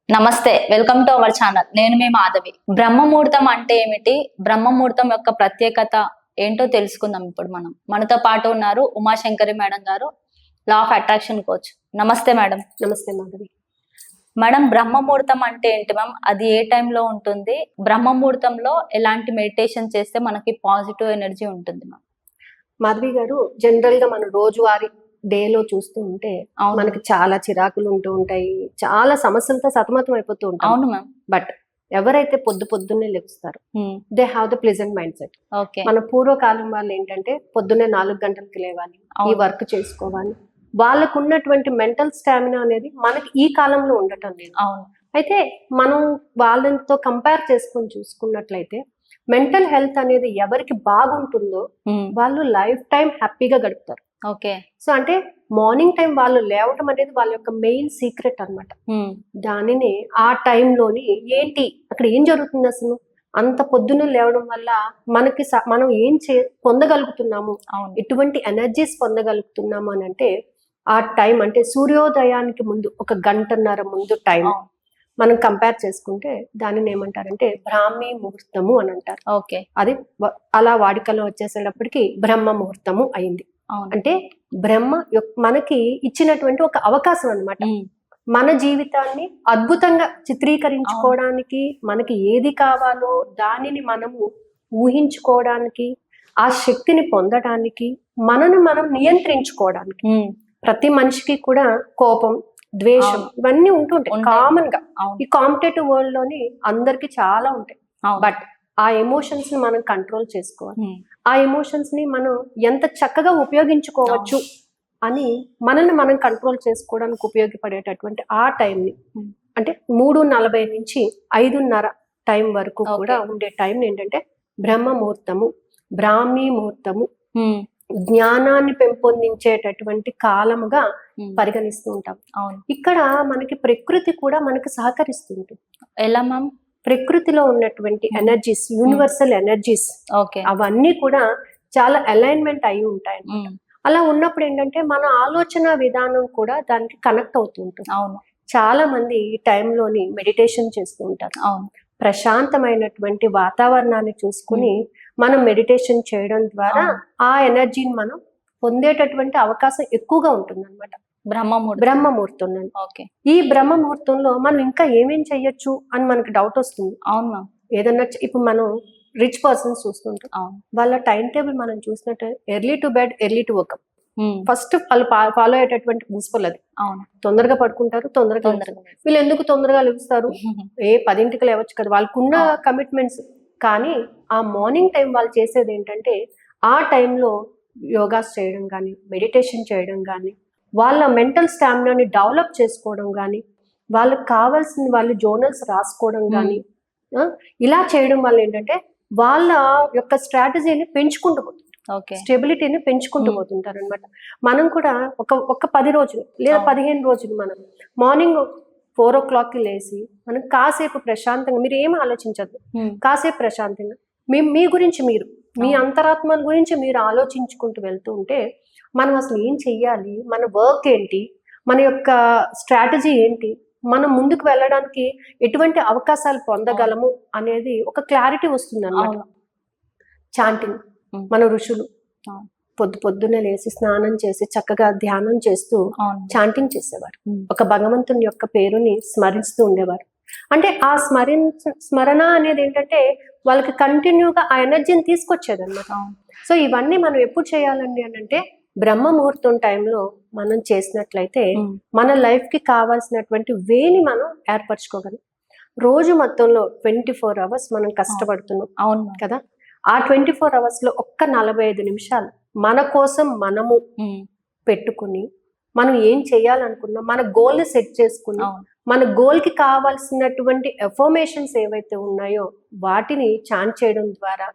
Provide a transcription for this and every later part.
నమస్తే, welcome to our channel. నేను మీ మాధవి. బ్రహ్మముహూర్తం అంటే ఏమిటి, బ్రహ్మముహూర్తం యొక్క ప్రత్యేకత ఏంటో తెలుసుకుందాం. ఇప్పుడు మనతో పాటు ఉన్నారు ఉమాశంకరి మేడం గారు, లా ఆఫ్ అట్రాక్షన్ కోచ్. నమస్తే మేడం. నమస్తే మాధవి. మేడం, బ్రహ్మముహూర్తం అంటే ఏంటి మ్యామ్? అది ఏ టైంలో ఉంటుంది? బ్రహ్మముహూర్తంలో ఎలాంటి మెడిటేషన్ చేస్తే మనకి పాజిటివ్ ఎనర్జీ ఉంటుంది మ్యామ్? మాధవి గారు, జనరల్ గా మనం రోజువారీ డేలో చూస్తూ ఉంటే మనకి చాలా చిరాకులు ఉంటూ ఉంటాయి, చాలా సమస్యలతో సతమతం అయిపోతూ ఉంటాం. అవును మ్యామ్. బట్ ఎవరైతే పొద్దున్నే లెగుస్తారు, they have the pleasant mindset. మన పూర్వకాలం వాళ్ళు ఏంటంటే పొద్దున్నే 4 గంటలకి లేవాలి, ఈ వర్క్ చేసుకోవాలి. వాళ్ళకు ఉన్నటువంటి మెంటల్ స్టామినా అనేది మనకి ఈ కాలంలో ఉండటం లేదు. అయితే మనం వాళ్ళతో కంపేర్ చేసుకొని చూసుకున్నట్లయితే మెంటల్ హెల్త్ అనేది ఎవరికి బాగుంటుందో వాళ్ళు లైఫ్ టైం హ్యాపీగా గడుపుతారు. ఓకే. సో అంటే మార్నింగ్ టైం వాళ్ళు లేవటం అనేది వాళ్ళ యొక్క మెయిన్ సీక్రెట్ అన్నమాట. దానిని ఆ టైంలోని ఏంటి అక్కడ ఏం జరుగుతుంది, అసలు అంత పొద్దున్న లేవడం వల్ల మనకి మనం ఏం పొందగలుగుతున్నాము, ఎటువంటి ఎనర్జీస్ పొందగలుగుతున్నాము అని అంటే ఆ టైం అంటే సూర్యోదయానికి ముందు 1 గంటన్నర ముందు టైం మనం కంపేర్ చేసుకుంటే దానిని ఏమంటారంటే బ్రాహ్మీ ముహూర్తము అని అంటారు. ఓకే. అది అలా వాడికలో వచ్చేసేటప్పటికి బ్రహ్మ ముహూర్తము అయింది. అంటే బ్రహ్మ మనకి ఇచ్చినటువంటి ఒక అవకాశం అన్నమాట. మన జీవితాన్ని అద్భుతంగా చిత్రీకరించుకోవడానికి, మనకి ఏది కావాలో దానిని మనము ఊహించుకోవడానికి, ఆ శక్తిని పొందడానికి, మనను మనం నియంత్రించుకోవడానికి. ప్రతి మనిషికి కూడా కోపం, ద్వేషం ఇవన్నీ ఉంటుంటాయి కామన్ గా. ఈ కాంపిటేటివ్ వరల్డ్ లోని అందరికి చాలా ఉంటాయి. బట్ ఆ ఎమోషన్స్ ని మనం కంట్రోల్ చేసుకోవాలి. ఆ ఎమోషన్స్ ని మనం ఎంత చక్కగా ఉపయోగించుకోవచ్చు అని మనల్ని మనం కంట్రోల్ చేసుకోవడానికి ఉపయోగపడేటటువంటి ఆ టైంని, అంటే 3:40 నుంచి 5:30 టైం వరకు కూడా ఉండే టైం ఏంటంటే బ్రహ్మ ముహూర్తము, బ్రాహ్మీ ముహూర్తము, జ్ఞానాన్ని పెంపొందించేటటువంటి కాలముగా పరిగణిస్తూ ఉంటాం. ఇక్కడ మనకి ప్రకృతి కూడా మనకి సహకరిస్తుంది. ఎలా మ్యామ్? ప్రకృతిలో ఉన్నటువంటి ఎనర్జీస్, యూనివర్సల్ ఎనర్జీస్, అవన్నీ కూడా చాలా అలైన్మెంట్ అయి ఉంటాయి. అలా ఉన్నప్పుడు ఏంటంటే మన ఆలోచన విధానం కూడా దానికి కనెక్ట్ అవుతూ ఉంటుంది. చాలా మంది ఈ టైంలోని మెడిటేషన్ చేస్తూ ఉంటారు. ప్రశాంతమైనటువంటి వాతావరణాన్ని చూసుకుని మనం మెడిటేషన్ చేయడం ద్వారా ఆ ఎనర్జీని మనం పొందేటటువంటి అవకాశం ఎక్కువగా ఉంటుంది అనమాట. బ్రహ్మముహూర్తం. ఈ బ్రహ్మముహూర్తంలో మనం ఇంకా ఏమేం చెయ్యొచ్చు అని మనకి డౌట్ వస్తుంది. అవునా? ఏదన్నా ఇప్పుడు మనం రిచ్ పర్సన్స్ చూస్తుంటాం, వాళ్ళ టైం టేబుల్ మనం చూసినట్టు early to bed, early to workup. First వాళ్ళు ఫాలో అయ్యేటటువంటి ప్రిన్సిపల్ అది. తొందరగా పడుకుంటారు, తొందరగా. వీళ్ళు ఎందుకు తొందరగా లేస్తారు? 10ంటికి లేవచ్చు కదా, వాళ్ళకున్న కమిట్మెంట్స్. కానీ ఆ మార్నింగ్ టైం వాళ్ళు చేసేది ఏంటంటే ఆ టైంలో యోగాస్ చేయడం కానీ, మెడిటేషన్ చేయడం కానీ, వాళ్ళ మెంటల్ స్టామినాని డెవలప్ చేసుకోవడం కానీ, వాళ్ళకి కావాల్సింది వాళ్ళు జోనల్స్ రాసుకోవడం కానీ, ఇలా చేయడం వల్ల ఏంటంటే వాళ్ళ యొక్క స్ట్రాటజీని పెంచుకుంటూ పోతుంది, స్టెబిలిటీని పెంచుకుంటూ పోతుంటారు అనమాట. మనం కూడా ఒక 10 రోజులు లేదా 15 రోజులు మనం మార్నింగ్ 4 o'clockకి లేచి మనం కాసేపు ప్రశాంతంగా, మీరు ఏం ఆలోచించద్దు, కాసేపు ప్రశాంతంగా మీ గురించి మీరు, మీ అంతరాత్మ గురించి మీరు ఆలోచించుకుంటూ వెళ్తూ ఉంటే మనం అసలు ఏం చెయ్యాలి, మన వర్క్ ఏంటి, మన యొక్క స్ట్రాటజీ ఏంటి, మనం ముందుకు వెళ్ళడానికి ఎటువంటి అవకాశాలు పొందగలము అనేది ఒక క్లారిటీ వస్తుంది అన్నమాట. చాంటింగ్, మన ఋషులు పొద్దున్నే లేచి స్నానం చేసి చక్కగా ధ్యానం చేస్తూ చాంటింగ్ చేసేవారు. ఒక భగవంతుని యొక్క పేరుని స్మరిస్తూ ఉండేవారు. అంటే ఆ స్మరణ అనేది ఏంటంటే వాళ్ళకి కంటిన్యూగా ఆ ఎనర్జీని తీసుకొచ్చేది అనమాట. సో ఇవన్నీ మనం ఎప్పుడు చేయాలండి అని అంటే బ్రహ్మ ముహూర్తం టైంలో మనం చేసినట్లయితే మన లైఫ్ కి కావాల్సినటువంటి వేని మనం ఏర్పరచుకోగలం. రోజు మొత్తంలో 24 hours మనం కష్టపడుతున్నాం కదా, ఆ 24 hours లో ఒక్క 45 నిమిషాలు మన కోసం మనము పెట్టుకుని, మనం ఏం చేయాలనుకున్నా మన గోల్ ని సెట్ చేసుకుని, మన గోల్ కి కావాల్సినటువంటి ఎఫర్మేషన్స్ ఏవైతే ఉన్నాయో వాటిని చాంట్ చేయడం ద్వారా,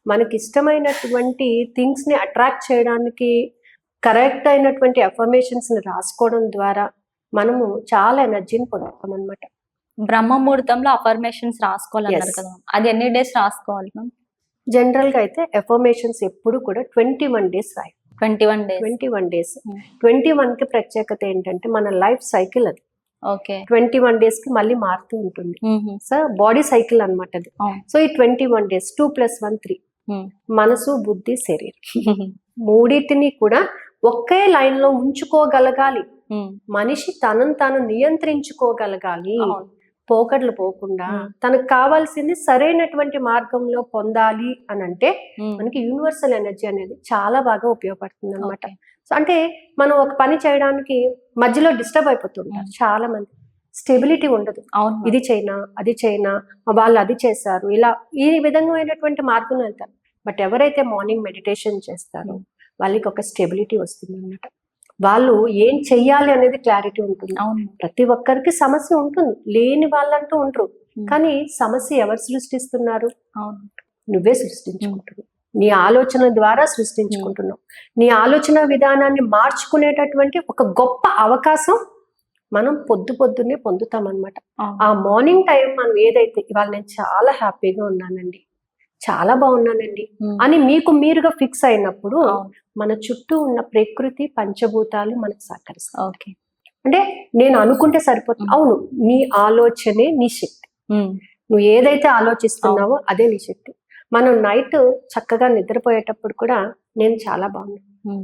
మనకి ఇష్టమైనటువంటి థింగ్స్ ని అట్రాక్ట్ చేయడానికి కరెక్ట్ అయినటువంటి ఎఫర్మేషన్స్ ని రాసుకోవడం ద్వారా మనము చాలా ఎనర్జీని పొందుతాం అనమాట. బ్రహ్మముహూర్తంలో అఫర్మేషన్స్ రాసుకోవాలి కదా, అది ఎన్ని డేస్ రాసుకోవాలి మ్యామ్? జనరల్ గా అయితే ఎఫర్మేషన్స్ ఎప్పుడు కూడా 21 days రాయి. 21 days. 21 days. 21కి ప్రత్యేకత ఏంటంటే మన లైఫ్ సైకిల్ అది. ఓకే 21 days కి మళ్ళీ మారుతూ ఉంటుంది. సో బాడీ సైకిల్ అన్నమాట అది. సో ఈ 21 days 2+1 3 మనసు, బుద్ధి, శరీరం మూడింటిని కూడా ఒకే లైన్ లో ఉంచుకోగలగాలి. మనిషి తనను తాను నియంత్రించుకోగలగాలి. పోకడలు పోకుండా తనకు కావాల్సింది సరైనటువంటి మార్గంలో పొందాలి అని అంటే మనకి యూనివర్సల్ ఎనర్జీ అనేది చాలా బాగా ఉపయోగపడుతుంది అనమాట. సో అంటే మనం ఒక పని చేయడానికి మధ్యలో డిస్టర్బ్ అయిపోతుంటారు చాలా మంది. స్టెబిలిటీ ఉండదు. ఇది చైనా అది చైనా, వాళ్ళు అది చేశారు, ఇలా ఈ విధమైనటువంటి మార్గంలో వెళ్తారు. బట్ ఎవరైతే మార్నింగ్ మెడిటేషన్ చేస్తారో వాళ్ళకి ఒక స్టెబిలిటీ వస్తుంది అనమాట. వాళ్ళు ఏం చెయ్యాలి అనేది క్లారిటీ ఉంటుంది. ప్రతి ఒక్కరికి సమస్య ఉంటుంది, లేని వాళ్ళంటూ ఉంటారు. కానీ సమస్య ఎవరు సృష్టిస్తున్నారు? నువ్వే సృష్టించుకుంటున్నావు. నీ ఆలోచన ద్వారా సృష్టించుకుంటున్నావు. నీ ఆలోచన విధానాన్ని మార్చుకునేటటువంటి ఒక గొప్ప అవకాశం మనం పొద్దున్నే పొందుతామన్నమాట. ఆ మార్నింగ్ టైం మనం ఏదైతే ఇవాళ నేను చాలా హ్యాపీగా ఉన్నానండి, చాలా బాగున్నానండి అని మీకు మీరుగా ఫిక్స్ అయినప్పుడు మన చుట్టూ ఉన్న ప్రకృతి పంచభూతాలు మనకు సహకరిస్తాయి. అంటే నేను అనుకుంటే సరిపోతుంది. అవును, నీ ఆలోచనే నీ శక్తి. నువ్వు ఏదైతే ఆలోచిస్తున్నావో అదే నీ శక్తి. మనం నైట్ చక్కగా నిద్రపోయేటప్పుడు కూడా నేను చాలా బాగున్నాను,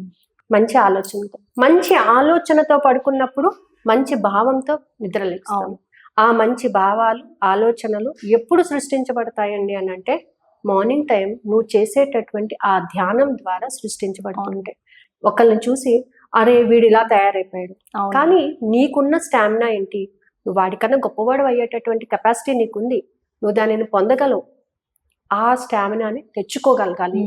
మంచి ఆలోచనతో పడుకున్నప్పుడు మంచి భావంతో నిద్రలేస్తాము. ఆ మంచి భావాలు, ఆలోచనలు ఎప్పుడు సృష్టించబడతాయండి అని అంటే మార్నింగ్ టైం నువ్వు చేసేటటువంటి ఆ ధ్యానం ద్వారా సృష్టించబడుతుంటాయి. ఒకళ్ళని చూసి అరే వీడు ఇలా తయారైపోయాడు, కానీ నీకున్న స్టామినా ఏంటి? నువ్వు వాడికన్నా గొప్పవాడు అయ్యేటటువంటి కెపాసిటీ నీకుంది. నువ్వు దానిని పొందగలవు. ఆ స్టామినాని తెచ్చుకోగలగాలి.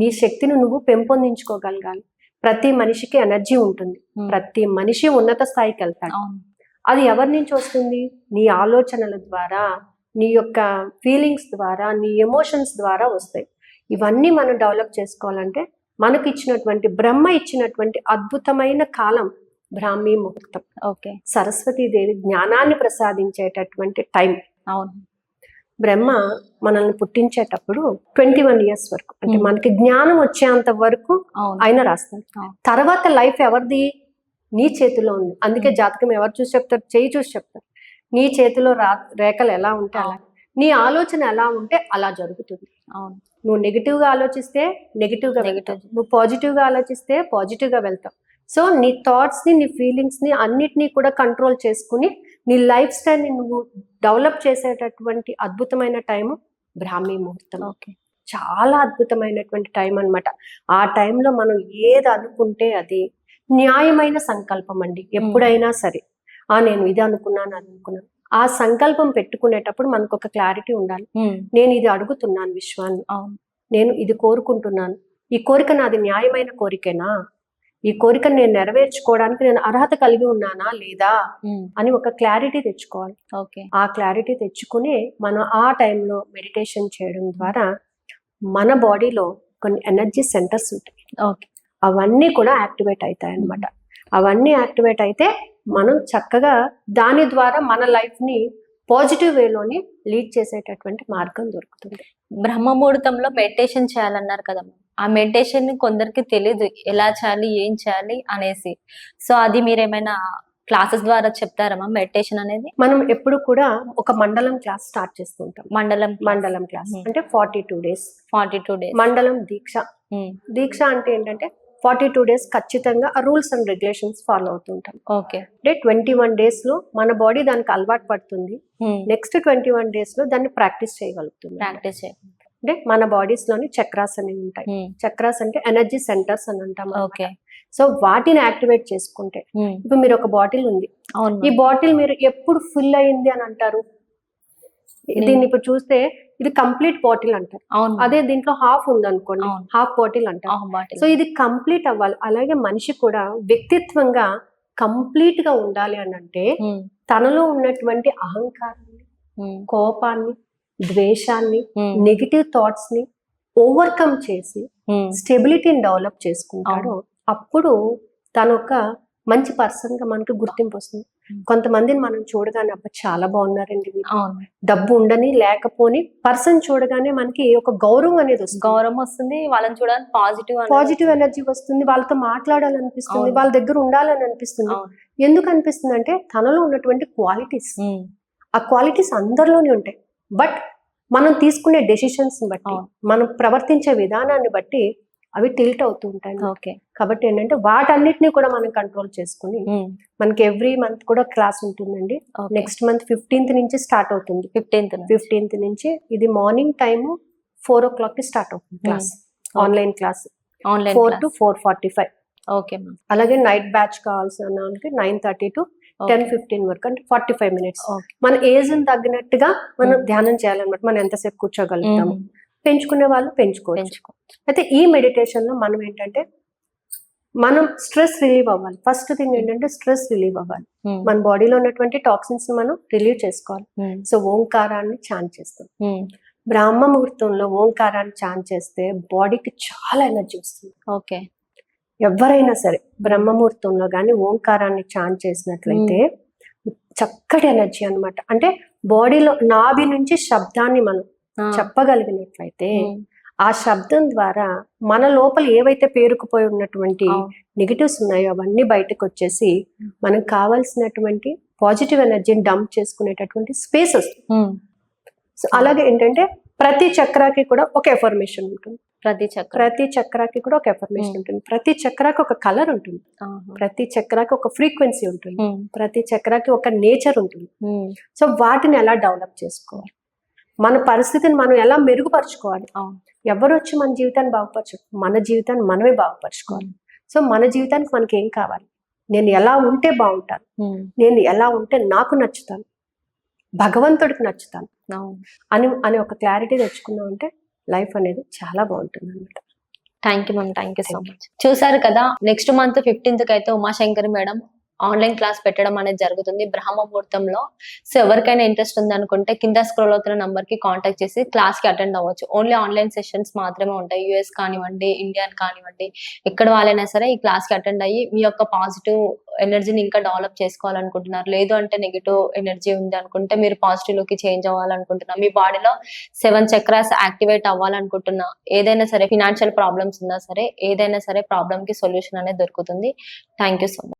నీ శక్తిని నువ్వు పెంపొందించుకోగలగాలి. ప్రతి మనిషికి ఎనర్జీ ఉంటుంది. ప్రతి మనిషి ఉన్నత స్థాయికి వెళ్తాడు. అది ఎవరి నుంచి వస్తుంది? నీ ఆలోచనల ద్వారా, నీ యొక్క ఫీలింగ్స్ ద్వారా, నీ ఎమోషన్స్ ద్వారా వస్తాయి. ఇవన్నీ మనం డెవలప్ చేసుకోవాలంటే మనకు ఇచ్చినటువంటి బ్రహ్మ ఇచ్చినటువంటి అద్భుతమైన కాలం బ్రాహ్మీ ముహూర్తం. సరస్వతీదేవి జ్ఞానాన్ని ప్రసాదించేటటువంటి టైం. బ్రహ్మ మనల్ని పుట్టించేటప్పుడు 21 years వరకు, అంటే మనకి జ్ఞానం వచ్చేంత వరకు ఆయన రాస్తాడు. తర్వాత లైఫ్ ఎవరిది? నీ చేతిలో ఉంది. అందుకే జాతకం ఎవరు చూసి చెప్తారు? చేయి చూసి చెప్తారు. నీ చేతిలో రేఖలు ఎలా ఉంటే అలా, నీ ఆలోచన ఎలా ఉంటే అలా జరుగుతుంది. నువ్వు నెగిటివ్ గా ఆలోచిస్తే నెగిటివ్ గా వెళ్తావు, నువ్వు పాజిటివ్ గా ఆలోచిస్తే పాజిటివ్ గా వెళ్తావు. సో నీ థాట్స్ ని, నీ ఫీలింగ్స్ ని అన్నిటినీ కూడా కంట్రోల్ చేసుకుని నీ లైఫ్ స్టైల్ ని నువ్వు డెవలప్ చేసేటటువంటి అద్భుతమైన టైం బ్రాహ్మీ ముహూర్తం. చాలా అద్భుతమైనటువంటి టైం అన్నమాట. ఆ టైంలో మనం ఏది అనుకుంటే అది న్యాయమైన సంకల్పం అండి. ఎప్పుడైనా సరే నేను ఇది అనుకున్నాను. ఆ సంకల్పం పెట్టుకునేటప్పుడు మనకు ఒక క్లారిటీ ఉండాలి. నేను ఇది అడుగుతున్నాను విశ్వాన్ని, నేను ఇది కోరుకుంటున్నాను, ఈ కోరిక నాది న్యాయమైన కోరికేనా, ఈ కోరికను నేను నెరవేర్చుకోవడానికి నేను అర్హత కలిగి ఉన్నానా లేదా అని ఒక క్లారిటీ తెచ్చుకోవాలి. ఆ క్లారిటీ తెచ్చుకుని మనం ఆ టైంలో మెడిటేషన్ చేయడం ద్వారా మన బాడీలో కొన్ని ఎనర్జీ సెంటర్స్ ఉంటాయి. అవన్నీ కూడా యాక్టివేట్ అవుతాయి అన్నమాట. అవన్నీ యాక్టివేట్ అయితే మనం చక్కగా దాని ద్వారా మన లైఫ్ ని పాజిటివ్ వేలోని లీడ్ చేసేటటువంటి మార్గం దొరుకుతుంది. బ్రహ్మముహూర్తంలో మెడిటేషన్ చేయాలన్నారు కదా, ఆ మెడిటేషన్ కొందరికి తెలియదు ఎలా చేయాలి, ఏం చేయాలి అనేసి. సో అది మీరేమైనా క్లాసెస్ ద్వారా చెప్తారమ్మా? మెడిటేషన్ అనేది మనం ఎప్పుడు కూడా ఒక మండలం క్లాస్ స్టార్ట్ చేస్తుంటాం. మండలం క్లాస్ అంటే 42 days. మండలం దీక్ష అంటే ఏంటంటే 42 days ఖచ్చితంగా ఆ రూల్స్ అండ్ రెగ్యులేషన్స్ ఫాలో అవుతుంటాం. అంటే 21 days లో మన బాడీ దానికి అలవాటు పడుతుంది. నెక్స్ట్ 21 days లో దాన్ని ప్రాక్టీస్ చేయగలుగుతుంది. అంటే మన బాడీస్ లోని చక్రాస్ అనేవి ఉంటాయి. చక్రాస్ అంటే ఎనర్జీ సెంటర్స్ అని అంటాం. సో వాటిని యాక్టివేట్ చేసుకుంటే, ఇప్పుడు మీరు ఒక బాటిల్ ఉంది, ఈ బాటిల్ మీరు ఎప్పుడు ఫుల్ అయింది అని అంటారు? దీన్ని ఇప్పుడు చూస్తే ఇది కంప్లీట్ బాటిల్ అంటారు. అదే దీంట్లో హాఫ్ ఉంది అనుకోండి, హాఫ్ బాటిల్ అంటారు. సో ఇది కంప్లీట్ అవ్వాలి. అలాగే మనిషి కూడా వ్యక్తిత్వంగా కంప్లీట్ గా ఉండాలి అని అంటే తనలో ఉన్నటువంటి అహంకారాన్ని, కోపాన్ని, ద్వేషాన్ని, నెగిటివ్ థాట్స్ ని ఓవర్కమ్ చేసి స్టెబిలిటీని డెవలప్ చేసుకుంటాడు. అప్పుడు తను ఒక మంచి పర్సన్ గా మనకు గుర్తింపు వస్తుంది. కొంతమందిని మనం చూడగానే అబ్బా చాలా బాగున్నారండి వీళ్ళు. అవును, డబ్బు ఉండని లేకపోని పర్సన్ చూడగానే మనకి ఒక గౌరవం అనేది వస్తుంది, గౌరవం వస్తుంది, వాళ్ళని చూడడానికి పాజిటివ్ ఎనర్జీ వస్తుంది, వాళ్ళతో మాట్లాడాలనిపిస్తుంది, అవును. వాళ్ళ దగ్గర ఉండాలని అనిపిస్తుంది. అవును. ఎందుకు అనిపిస్తుంది అంటే తనలో ఉన్నటువంటి క్వాలిటీస్, ఉమ్, ఆ క్వాలిటీస్ అందరిలోనే ఉంటాయి. బట్ మనం తీసుకునే డెసిషన్స్ బట్టి, అవును. మనం ప్రవర్తించే విధానాన్ని బట్టి అవి టిల్ట్ అవుతూ ఉంటాయి. ఓకే. కాబట్టి ఏంటంటే వాటన్నిటిని కూడా మనం కంట్రోల్ చేసుకుని, మనకి ఎవ్రీ మంత్ కూడా క్లాస్ ఉంటుందండి. నెక్స్ట్ మంత్ 15th నుంచి స్టార్ట్ అవుతుంది. 15th నుంచి ఇది మార్నింగ్ టైము 4 o'clock కి స్టార్ట్ అవుతుంది class, online class, 4 to 4:45. Okay ma'am. అలాగే నైట్ బ్యాచ్ కావాల్సిన వాళ్ళకి 9:30 to 10:15 వరకు, అంటే 45 minutes. మన ఏజ్ తగ్గినట్టుగా మనం ధ్యానం చేయాలన్నమాట. మనం ఎంతసేపు కూర్చోగలుగుతాము, పెంచుకునే వాళ్ళు పెంచుకోవచ్చు. అయితే ఈ మెడిటేషన్ లో మనం ఏంటంటే మనం స్ట్రెస్ రిలీవ్ అవ్వాలి. ఫస్ట్ థింగ్ ఏంటంటే స్ట్రెస్ రిలీవ్ అవ్వాలి. మన బాడీలో ఉన్నటువంటి టాక్సిన్స్ మనం రిలీవ్ చేసుకోవాలి. సో ఓంకారాన్ని చాంట్ చేస్తాం. బ్రాహ్మ ముహూర్తంలో ఓంకారాన్ని చాంట్ చేస్తే బాడీకి చాలా ఎనర్జీ వస్తుంది. ఓకే. ఎవరైనా సరే బ్రహ్మ ముహూర్తంలో కానీ ఓంకారాన్ని చాంట్ చేసినట్లయితే చక్కటి ఎనర్జీ అన్నమాట. అంటే బాడీలో నాభి నుంచి శబ్దాన్ని మనం చెప్పగలిగినట్లయితే ఆ శబ్దం ద్వారా మన లోపల ఏవైతే పేరుకుపోయి ఉన్నటువంటి నెగిటివ్స్ ఉన్నాయో అవన్నీ బయటకు వచ్చేసి మనకు కావాల్సినటువంటి పాజిటివ్ ఎనర్జీని డంప్ చేసుకునేటటువంటి స్పేస్ వస్తుంది. సో అలాగే ఏంటంటే ప్రతి చక్రాకి కూడా ఒక ఎఫర్మేషన్ ఉంటుంది. ప్రతి చక్రాకి కూడా ఒక ఎఫర్మేషన్ ఉంటుంది. ప్రతి చక్రాకి ఒక కలర్ ఉంటుంది. ప్రతి చక్రాకి ఒక ఫ్రీక్వెన్సీ ఉంటుంది. ప్రతి చక్రాకి ఒక నేచర్ ఉంటుంది. సో వాటిని ఎలా డెవలప్ చేసుకోవాలి, మన పరిస్థితిని మనం ఎలా మెరుగుపరుచుకోవాలి. ఎవరు వచ్చి మన జీవితాన్ని బాగుపరచు, మన జీవితాన్ని మనమే బాగుపరచుకోవాలి. సో మన జీవితానికి మనకి ఏం కావాలి, నేను ఎలా ఉంటే బాగుంటాను, నేను ఎలా ఉంటే నాకు నచ్చుతాను, భగవంతుడికి నచ్చుతాను అని ఒక క్లారిటీ తెచ్చుకున్నాం అంటే లైఫ్ అనేది చాలా బాగుంటుంది అనమాట. Thank you ma'am, thank you so much. చూసారు కదా, నెక్స్ట్ మంత్ 15th అయితే ఉమాశంకరి మేడం ఆన్లైన్ క్లాస్ పెట్టడం అనేది జరుగుతుంది బ్రహ్మ ముహూర్తంలో. సో ఎవరికైనా ఇంట్రెస్ట్ ఉంది అనుకుంటే కింద స్క్రోల్ అవుతున్న నంబర్ కి కాంటాక్ట్ చేసి క్లాస్ కి అటెండ్ అవ్వచ్చు. ఓన్లీ ఆన్లైన్ సెషన్స్ మాత్రమే ఉంటాయి. యూఎస్ కానివ్వండి, ఇండియన్ కానివ్వండి, ఎక్కడ వాళ్ళైనా సరే ఈ క్లాస్ కి అటెండ్ అయ్యి మీ యొక్క పాజిటివ్ ఎనర్జీని ఇంకా డెవలప్ చేసుకోవాలనుకుంటున్నారు, లేదు అంటే నెగిటివ్ ఎనర్జీ ఉంది అనుకుంటే మీరు పాజిటివ్ లోకి చేంజ్ అవ్వాలనుకుంటున్నా, మీ బాడీలో 7 చక్రాస్ యాక్టివేట్ అవ్వాలనుకుంటున్నా, ఏదైనా సరే ఫినాన్షియల్ ప్రాబ్లమ్స్ ఉన్నా సరే, ఏదైనా సరే ప్రాబ్లమ్ కి సొల్యూషన్ అనేది దొరుకుతుంది. Thank you so much.